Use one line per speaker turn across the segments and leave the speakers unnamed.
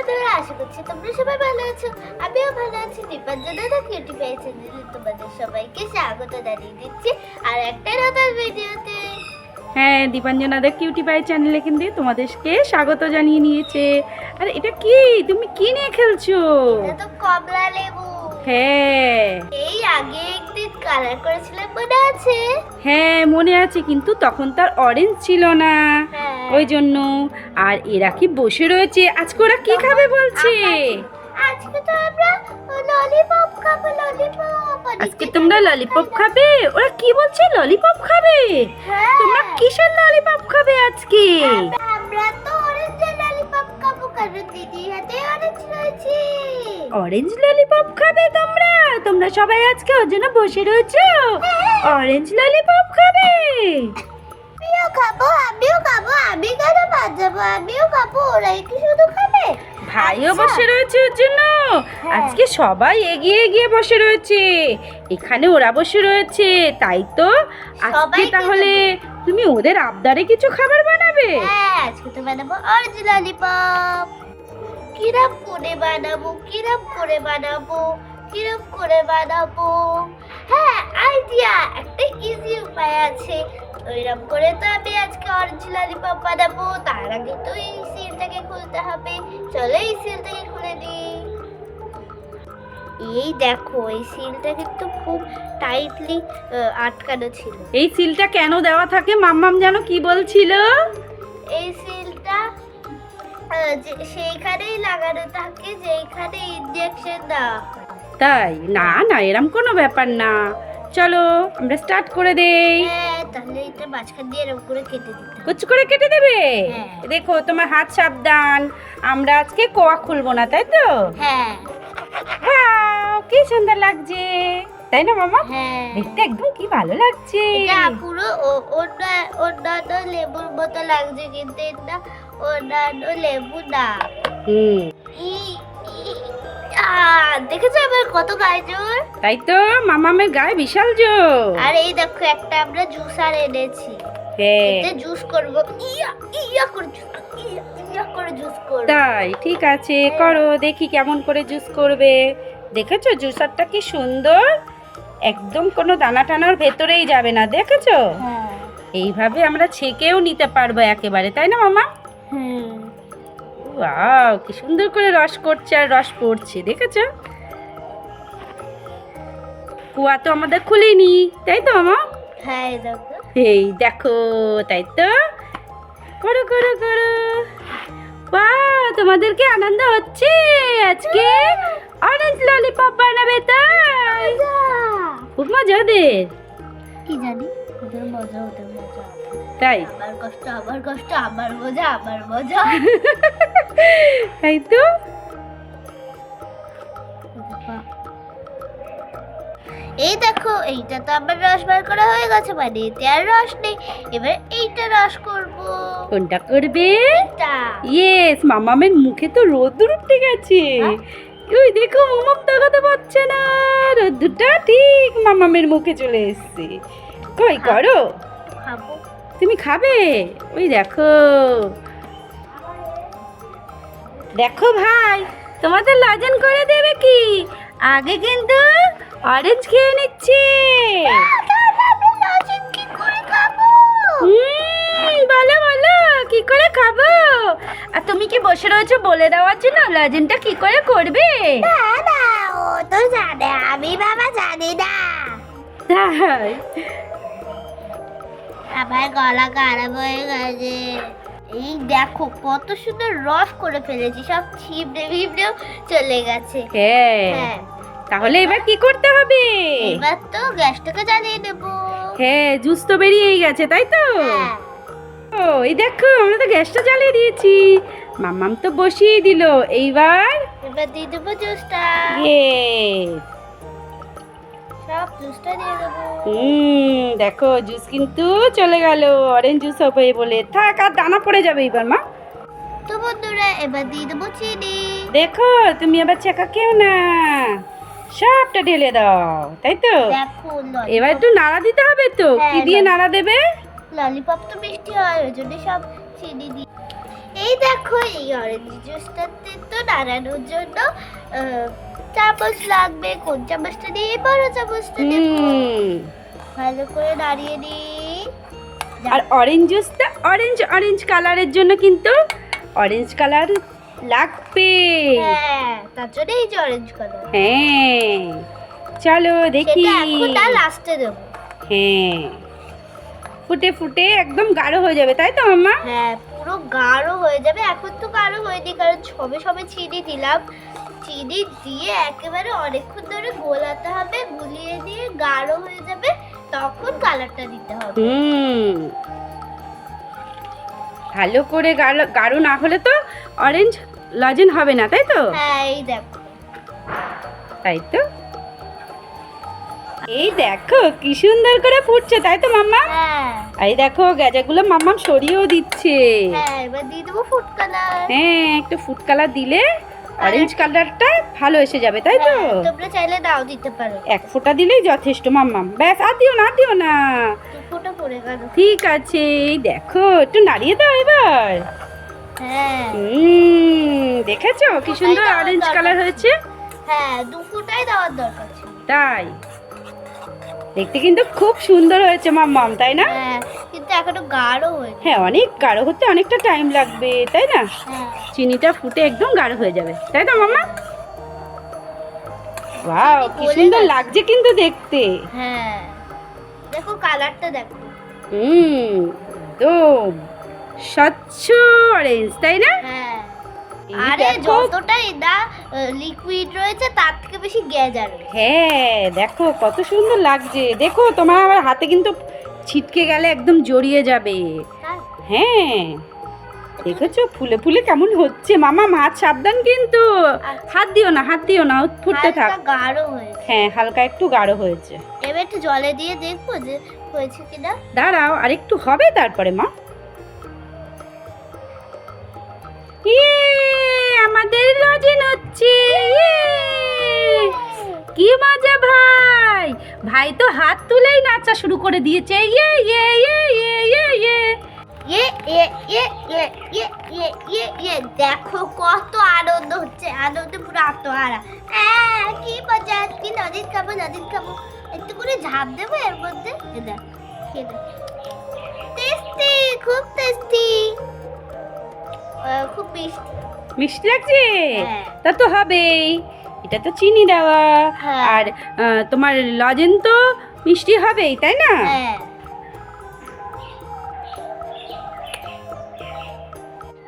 বন্ধুরা, আশা করছি তোমরা সবাই ভালো আছো। আমিও ভালো আছি। দীপাঞ্জনা দা কিউটি পাই চ্যানেলে তোমাদের সবাইকে স্বাগত জানিয়ে দিচ্ছি আর একটা নতুন ভিডিওতে।
হ্যাঁ, দীপাঞ্জনাদের কিউটি পাই চ্যানেলে কিন্তু তোমাদেরকে স্বাগত জানিয়ে নিয়েছে। আর এটা কি, তুমি কি নিয়ে খেলছো?
এটা তো কমলা লেবু।
হ্যাঁ
এই আগে একদিন কালার করেছিলাম, মনে আছে?
হ্যাঁ মনে আছে, কিন্তু তখন তার অরেঞ্জ ছিল না,
হ্যাঁ।
ওই জন্য। আর এরা কি বসে রয়েছে, আজকে ওরা কি খাবে বলছে?
আজকে তো আমরা ললিপপ খাবো, ললিপপ।
আজকে তোমরা ললিপপ খাবে? ওরা কি বলছে, ললিপপ খাবে?
হ্যাঁ।
তোমরা কিসের ললিপপ খাবে আজকে?
আমরা তো অরেঞ্জ ললিপপ খাবো, কারণ দিদির হাতে অরেঞ্জ রয়েছে।
অরেঞ্জ ললিপপ খাবে তোমরা? তোমরা সবাই আজকে ওর জন্য বসে রয়েছো অরেঞ্জ ললিপপ খাবে?
আমিও খাবো, আমিও খাবো। আমি কেন বাদ যাবো? আমিও খাবো। ওরাই কি শুধু খাবে?
ভাইও
আচ্ছা।
বসে রয়েছে ওর জন্য।
হ্যাঁ।
আজকে সবাই এগিয়ে এগিয়ে বসে রয়েছে, এখানে ওরা বসে রয়েছে, তাই তো আজকে
সবাইকে
তাহলে তুমি ওদের আবদারে কিছু খাবার বানাবে?
হ্যাঁ, আজকে তো বানাবো অরেঞ্জ ললিপপ। কিরম করে বানাবো, কিরম করে বানাবো, কিরম করে বানাবো? হ্যাঁ, আইডিয়া, একটা ইজি উপায় আছে। ওইরকম করে তো আমি আজকে অরেঞ্জ ললিপপ বানাবো। তার আগে তো এই সিলটাকে খুলতে হবে। চলো এই সিলটাকে খুলে দিই। এই দেখো, এই সিলটা কিন্তু খুব টাইটলি আটকানো ছিল।
এই সিলটা কেন দেওয়া থাকে মাম্মাম যেন কি বলছিল?
এই সিলটা সেইখানেই লাগানো থাকে যেইখানে ইনজেকশন দেওয়া হয়।
তাই না না, এরম কোনো ব্যাপার না। চলো আমরা স্টার্ট করে দেই।
হ্যাঁ, তাহলে এটা মাঝখান দিয়ে এরকম করে কেটে দিতে হবে।
কুচি করে কেটে দেবে?
হ্যাঁ।
দেখো তোমার হাত সাবধান, আমরা আজকে কোয়া খুলবো না, তাই তো?
হ্যাঁ
ওয়াও, কি সুন্দর লাগছে, তাই না মামা?
হ্যাঁ,
দেখতে একদম কি ভালো লাগছে।
এটা পুরো অন্যান্য লেবুর মতো লাগছে, কিন্তু এটা অন্যান্য লেবু না।
হুম,
ই- ই- দেখেছো আমার কত গায়ে জোর?
তাই তো, মামামের গায়ে বিশাল জোর।
আর এই দেখো, একটা আমরা জুসার এনেছি।
হ্যাঁ
এতে জুস করবো। ইয়া ইয়া করে জুস, ইয়া ইয়া করে জুস করবো।
তাই, ঠিক আছে, করো দেখি কেমন করে জুস করবে। দেখেছো জুসারটা কি সুন্দর, একদম কোনো দানা টানার ভেতরেই যাবে না, দেখেছো?
হ্যাঁ
এইভাবে আমরা ছেঁকেও নিতে পারবো একেবারে, তাই না মামা?
হুম।
ওয়াও, কি সুন্দর করে রস করছে আর রস পড়ছে, দেখেছো? কুয়া তো আমাদের খুলিনি, তাই তো মামা?
হ্যাঁ, এই দেখো।
এই দেখো, তাই তো, করো করো করো। বাহ, তোমাদেরকে আনন্দ হচ্ছে, আজকে অরেঞ্জ ললিপপ বানাবে, তাই খুব মজা ওদের,
কি জানি, ওদের মজা, ওদের মজা।
তাই
আমার কষ্ট, আমার কষ্ট, আমার মজা, আমার মজা।
তাই তো।
এই দেখো, এইটা তো আমার রস বার করা হয়ে গেছে, মানে এতে আর রস নেই। এবার এইটা রস করব।
কোনটা করবে?
এটা
ইয়েস, মামামের মুখে তো রোদ্দুর উঠে গেছে। ওই দেখো, মামাম তাকাতে পারছে না, রোদ্দুরটা ঠিক মামামের মুখে চলে এসেছে। কই করো,
খাবো।
তুমি খাবে? ওই দেখো, দেখো ভাই, তোমাদের লজেন করে দেবে কি? আগে কিন্তু অরেঞ্জ খেয়ে নিচ্ছে।
কি করে খাবো?
বলো বলো, কি করে খাবো? আর তুমি কি বসে রয়েছো বলে দেওয়ার জন্য লজেনটা কি করে করবে?
না না, ও তো জানে, আমি বাবা জানি না।
তাই
আমার গলা খারাপ হয়ে গেছে। এই দেখো কত সুন্দর রস করে ফেলেছি, সব ছিপড়ে ভিপড়েও চলে গেছে।
হ্যাঁ,
হ্যাঁ,
তাহলে এবার কি করতে হবে?
এবার তো গ্যাসটাকে জ্বালিয়ে দেবো।
হ্যাঁ, জুস তো বেরিয়েই গেছে, তাই তো?
হ্যাঁ,
ও, এই দেখো, আমরা তো গ্যাসটা জ্বালিয়ে দিয়েছি, মাম্মাম তো বসিয়ে দিল। এইবার
এবার দিয়ে দেবো জুসটা।
ইয়েস,
সব জুসটা দিয়ে দেবো।
দেখো জুস কিন্তু চলে গেল, অরেঞ্জ জুস হবে বলে। থাক, আর দানা পড়ে যাবে এবার মা।
তো বন্ধুরা, এবার দিয়ে দেবো চিনি।
দেখো, তুমি আবার চাকা কেউ না, সবটা ঢেলে দাও, তাই তো?
দেখো,
এবার একটু নাড়া দিতে হবে তো।
হ্যাঁ,
কি দিয়ে নাড়া দেবে?
ললিপপ তো মিষ্টি হয়, ওই জন্য সব চিনি দিই। এই দেখো, এই অরেঞ্জ জুসটাতে তো নাড়ানোর জন্য চামচ লাগবে। কোন চামচটা দিয়ে? বড় চামচটা দিয়ে ভালো করে নাড়িয়ে নিই।
আর অরেঞ্জ জুসটা অরেঞ্জ কালারের জন্য কিন্তু অরেঞ্জ কালার লাগবে।
হ্যাঁ, তার জন্য এই যে অরেঞ্জ কালার।
হ্যাঁ, চলো দেখি।
সেটা এখন আর লাস্টে দেবো।
হ্যাঁ, ফুটে ফুটে একদম গাঢ় হয়ে যাবে, তাই তো মাম্মা?
হ্যাঁ, পুরো গাঢ় হয়ে যাবে। এখন তো গাঢ় হয়নি, কারণ সবে সবে চিনি দিলাম। চিনি দিয়ে একেবারে অনেকক্ষণ ধরে গোলাতে হবে, গুলিয়ে দিয়ে গাঢ় হয়ে যাবে, তখন কালারটা দিতে হবে।
ভালো করে গাঢ় না হলে তো অরেঞ্জ লজেন হবে না, তাই তো?
হ্যাঁ, এই দেখো।
তাই তো, এই দেখো কি সুন্দর করে ফুটছে, তাই তো মাম্মা?
হ্যাঁ,
এই দেখো গেজাগুলো মাম্মাম সরিয়েও দিচ্ছে।
হ্যাঁ, এবার দিয়ে দেবো ফুড কালার।
হ্যাঁ, একটু ফুড কালার দিলে অরেঞ্জ কালারটা ভালো এসে যাবে, তাই তো?
তোমরা চাইলে নাও দিতে পারো।
এক ফোঁটা দিলেই যথেষ্ট মাম্মাম। ব্যাস, আর দিও না, দিও না।
দু ফোঁটা পড়ে গেল।
ঠিক আছে, এই দেখো একটু নাড়িয়ে দাও এবার।
হ্যাঁ,
দেখেছো কি সুন্দর অরেঞ্জ কালার হয়েছে?
হ্যাঁ, দু ফোঁটাই দেওয়ার দরকার ছিল।
তাই দেখতে কিন্তু খুব সুন্দর হয়েছে মাম্মাম, তাই না?
হ্যাঁ, কিন্তু এখনো গাঢ় হয়নি।
হ্যাঁ, অনেক গাঢ় হতে অনেকটা টাইম লাগবে, তাই না?
হ্যাঁ,
চিনিটা ফুটে একদম গাঢ় হয়ে যাবে, তাই তো মাম্মা? ওয়াও, কি
গলে
সুন্দর
গেছে।
লাগছে কিন্তু দেখতে।
হ্যাঁ, দেখো কালারটা দেখো।
একদম স্বচ্ছ অরেঞ্জ, তাই না?
হ্যাঁ,
এই
আরে
দেখো।
যতটাই না লিকুইড রয়েছে তার থেকে বেশি গ্যাজা রয়েছে।
হ্যাঁ, দেখো কত সুন্দর লাগছে। দেখো তোমার আবার হাতে কিন্তু ছিটকে গেলে একদম জড়িয়ে যাবে।
হ্যাঁ,
হ্যাঁ, দেখেছো ফুলে ফুলে কেমন হচ্ছে। মামা হাত সাবধান কিন্তু। হাত দিও না, হাত দিও না, ফুটতে থাক।
হালকা গাঢ় হয়েছে।
হ্যাঁ, হালকা একটু গাঢ় হয়েছে।
এবার একটু জলে দিয়ে দেখবো যে হয়েছে কিনা।
দাঁড়াও, আর একটু হবে তারপরে মা। ইয়ে, আমাদের লজেন হচ্ছে। ইয়ে, কি মজা ভাই। ভাই তো হাত তুলেই নাচা শুরু করে দিয়েছে। ইয়ে ইয়ে ইয়ে ইয়ে ইয়ে ইয়ে।
ইয়ে ইয়ে ইয়ে ইয়ে ইয়ে ইয়ে ইয়ে ইয়ে, দেখো কত আনন্দ হচ্ছে। আনন্দে পুরো আত্মহারা। কি মজা, কি নদীর খাবো, নদীর খাবো। একটু করে ঝাঁপ দেবো এর মধ্যে। টেস্টি, খুব টেস্টি, খুব মিষ্টি।
মিষ্টি লাগছে?
হ্যাঁ।
তা তো হবেই, এটা তো চিনি দেওয়া।
হ্যাঁ।
আর তোমার লজেন তো মিষ্টি হবেই, তাই না?
হ্যাঁ,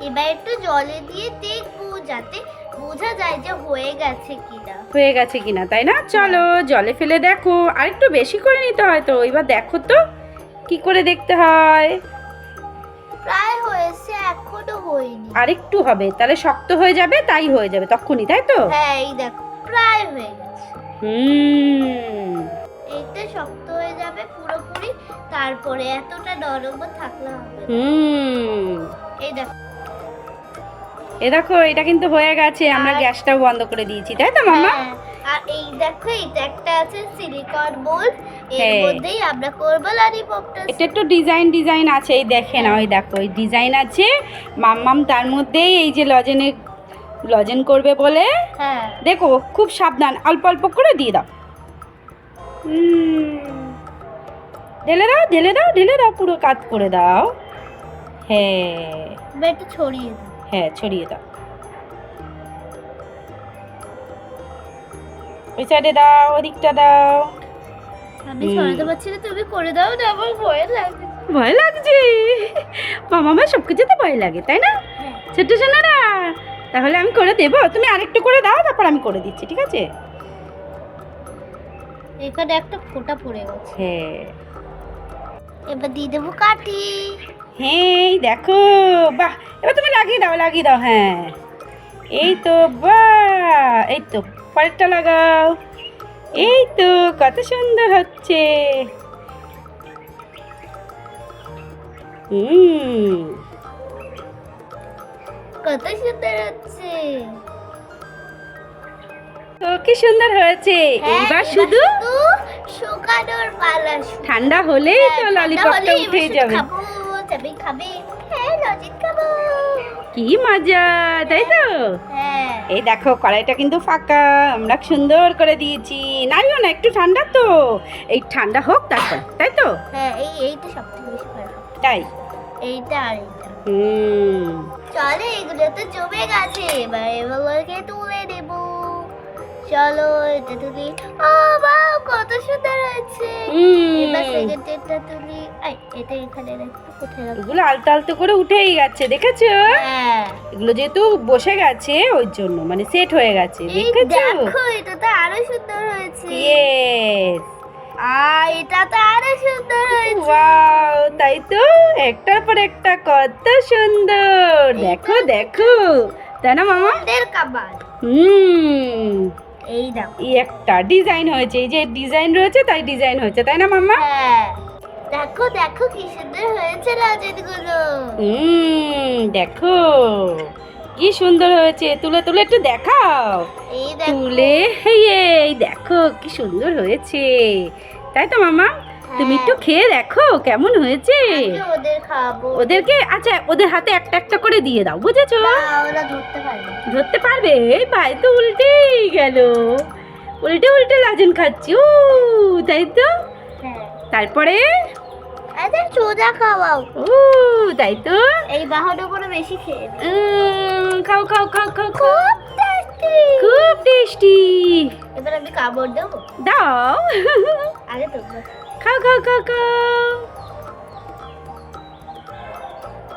এবার একটু জলে দিয়ে দেখবো যাতে বোঝা যায় যে হয়ে গেছে কিনা।
হয়ে গেছে কিনা, তাই না? চলো জলে ফেলে দেখো। আর একটু বেশি করে নিতে হয় তো। এবার দেখো তো কি করে দেখতে হয়।
প্রায় হয়েছে, এখনো হয়নি।
আর একটু হবে, তাহলে শক্ত হয়ে যাবে, তাই হয়ে যাবে তখনই, তাই তো?
হ্যাঁ, এই দেখো প্রায় হয়ে গেছে। এইটা শক্ত হয়ে যাবে পুরোপুরি, তারপরে এতটা নরম থাকলে হবে না। এই দেখো।
এ দেখো, এটা কিন্তু হয়ে গেছে। আমরা গ্যাসটাও বন্ধ করে দিয়েছি, তাই তো মামা?
হ্যাঁ, আর এই দেখো এটা একটা আছে সিলিকন মোল্ড, এর
হ্যাঁ।
মধ্যেই আমরা করব ললিপপটা।
এটা একটু ডিজাইন আছে, এই দেখে নাও, এই দেখো এই ডিজাইন আছে। মাম্মাম তার মধ্যেই এই যে লজেন করবে বলে।
হ্যাঁ,
দেখো খুব সাবধান, অল্প অল্প করে দিয়ে দাও। ঢেলে দাও ঢেলে দাও ঢেলে দাও, পুরো কাজ করে দাও। হ্যাঁ
এবার একটু ছড়িয়ে দাও।
হ্যাঁ, ছড়িয়ে দাও। ওই সাইডে দাও, ওদিকটা দাও।
আমি ছড়াতে পারছি না, তুমি করে দাও না, আমার ভয় লাগে।
ভয় লাগছে? মামা সব কিছুতে ভয় লাগে, তাই না?
হ্যাঁ,
ছোট্ট সোনারা, তাহলে আমি করে দেবো। তুমি আরেকটু করে দাও, তারপর আমি করে দিচ্ছি, ঠিক আছে?
এখানে একটা ফোঁটা পড়ে গেছে।
হ্যাঁ
এবার দিয়ে দেবো কাঠি।
হ্যাঁ, এই দেখো, বাহ। এবার তুমি লাগিয়ে দাও। হ্যাঁ, এই তো, বাহ। এই তো পরেরটা লাগাও। এই তো কত সুন্দর হচ্ছে।
কত সুন্দর হচ্ছে।
তো কি সুন্দর হয়েছে।
হ্যাঁ,
এবার শুধু
শুকানোর পালা।
ঠান্ডা হলেই তো
হ্যাঁ, ঠান্ডা
ললিপপটা
হলেই
উঠে
এবার শুধু
যাবে।
খাবো, তবেই খাবে। হ্যাঁ, লজিক খাবো।
কি মজা, তাই তো?
হ্যাঁ
এই দেখো কড়াইটা কিন্তু ফাঁকা, আমরা সুন্দর করে দিয়েছি। নাড়িও না, একটু ঠান্ডা তো, এই ঠান্ডা হোক তারপর, তাই তো?
হ্যাঁ এইটা সবথেকে বেশি পারফেক্ট,
তাই
এইটা আর এইটা।
হুম
চলো এগুলো তো জমে গেছে, এবার এগুলোকে তুলে দেব। চলো এটা তুলি। ও বাহ কত সুন্দর হয়েছে। এবার সেকেন্ডটা তুলি। এটা এখানে রাখবো, কোথায় রাখবো?
এগুলো আলতো আলতো করে উঠেই গেছে, দেখেছো?
হ্যাঁ
এগুলো যেহেতু বসে গেছে ওই জন্য, মানে সেট হয়ে গেছে,
এই
দেখেছো?
দেখো এটা তো আরো সুন্দর হয়েছে।
ইয়েস,
এটা তো আরো সুন্দর হয়েছে।
ওয়াও, তাই তো, একটার পর একটা কত সুন্দর। দেখো দেখো, তাই না মামা?
ফুলের কাবাব।
হুম
এই দেখো।
এই একটা ডিজাইন হয়েছে, এই যে ডিজাইন রয়েছে তাই ডিজাইন হয়েছে, তাই না মামা?
হ্যাঁ দেখো দেখো কি সুন্দর হয়েছে লজেনগুলো।
দেখো কি সুন্দর হয়েছে, তুলে তুলে একটু দেখাও।
এই দেখো।
তুলে এই দেখো কি সুন্দর হয়েছে, তাই তো মামা? তুমি একটু খেয়ে দেখো কেমন হয়েছে।
আগে ওদের খাবো।
ওদেরকে, আচ্ছা ওদের হাতে একটা একটা করে দিয়ে দাও, বুঝেছো?
না, ওরা ধরতে পারবে না।
ধরতে পারবে? এই ভাই তো উল্টেই গেল, উল্টে উল্টে লাজেন খাচ্ছি, ও তাই তো।
হ্যাঁ
তারপরে
আরে সোজা খাওয়াও।
ও তাই তো।
এই বাহানো করে বেশি খেয়ে নে।
খাও খাও খাও খাও খাও,
খুব টেস্টি।
খুব টেস্টি।
এবার আমি কামড় দেবো।
দাও,
আগে তোমরা
খাও খাও খাও খাও।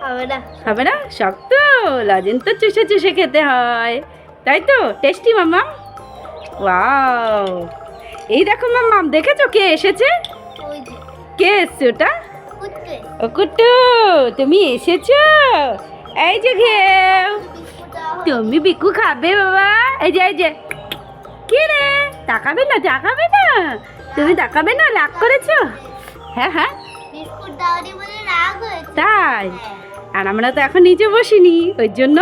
খাবে না।
হবে না, শক্ত লজেন তো চুষে চুষে খেতে হয়, তাই তো? টেস্টি মামা, ওয়াও। এই দেখো মাম্মাম, দেখেছো কে এসেছে?
ওই যে
কে এসছে ওটা?
কুত্তে।
ও কুট্টু, তুমি এসেছো? এই যে ঘেউ, তুমি বিকু খাবে বাবা? এই যে এই যে, কি রে, তাকাবে না তাকাবে না, তুমি তাকাবে না, রাগ করেছো? হ্যাঁ হ্যাঁ
বিস্কুট দাওনি বলে রাগ হয়েছে।
তাই?
হ্যাঁ
আর আমরা তো এখন নিচে বসিনি, ওই জন্য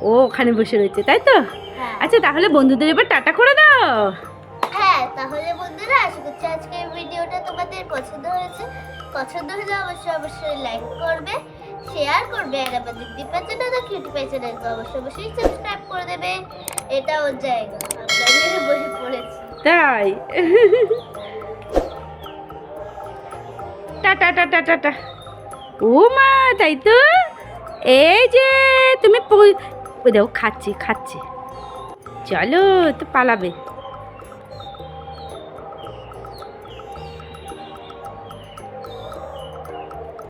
ও ওখানে বসে রয়েছে, তাই তো?
হ্যাঁ।
আচ্ছা তাহলে বন্ধুদের এবার টাটা করে দাও।
হ্যাঁ তাহলে বন্ধুরা আশা করছি আজকের ভিডিওটা তোমাদের পছন্দ হয়েছে। পছন্দ হলে অবশ্যই অবশ্যই লাইক করবে, শেয়ার করবে, আর আমাদের দীপা চ্যানেল আর কিউটি পাই চ্যানেলকে অবশ্যই অবশ্যই সাবস্ক্রাইব করে দেবে। এটা ওর জায়গা, আমরা এখানে বসে পড়েছি।
তাই টাটা টাটা টাটা। ও মা, তাই তো, এই যে তুমি ওই দেখো খাচ্ছে খাচ্ছে, চলো তো পালাবে।